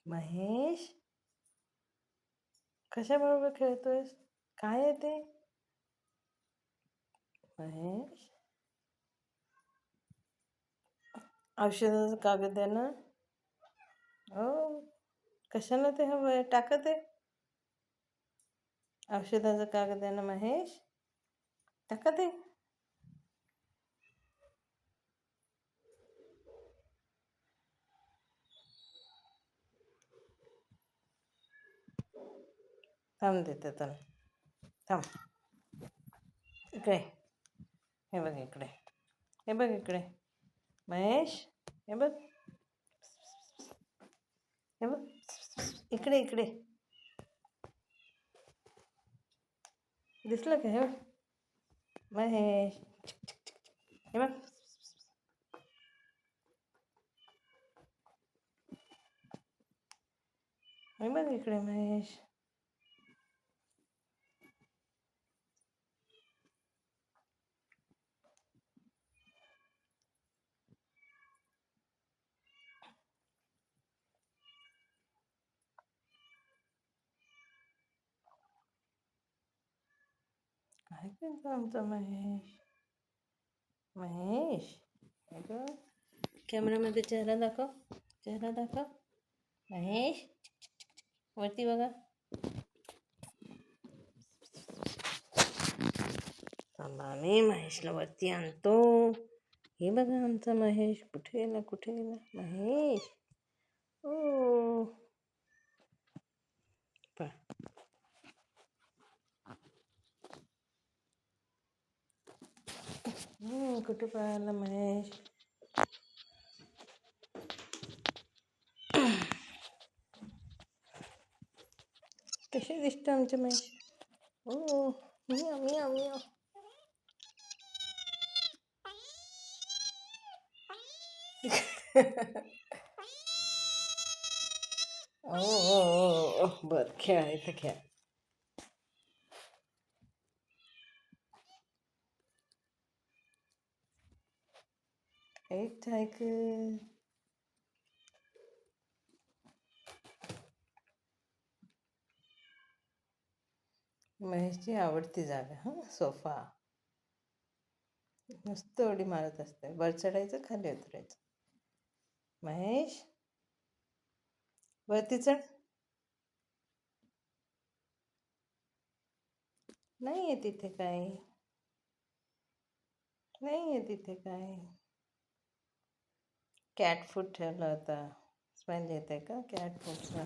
महेश, कशाबरोबर खेळतोयस? काय आहे ते? महेश, औषधाचं कागद आहे ना? हो. कशाला ते हवं आहे? टाकत आहे. औषधाचं कागद आहे ना महेश? टाकत आहे. थांब देते तर. थांब. इकडे. हे बघ इकडे. हे बघ इकडे. महेश, हे बघ. हे बघ. इकडे इकडे. दिसलं का? हे बघ. महेश, हे बघ. हे बघ इकडे महेश. काय करतो आमचा महेश? महेश, हे बघ. कॅमेरामध्ये चेहरा दाखव. चेहरा दाखव. महेश, वरती बघा. थांबा, मी महेशला वरती आणतो. हे बघा आमचा महेश. कुठे गेला? कुठे गेला महेश? ओ पा कुठे पळाला महेश? कसे दिसतं आमचे महेश? ओ मिया मिया मिया. ओ बर, खेळा इथं खेळा. एक ऐक. महेशची आवडती जागा, हां, सोफा. नुसतं उडी मारत असते. वर चढायचं, खाली उतरायचं. महेश, वरती चढ. नाही आहे तिथे काय. नाही आहे तिथे काय. कॅट फूड ठेवला होता. स्मेल येते का कॅट फूडचा?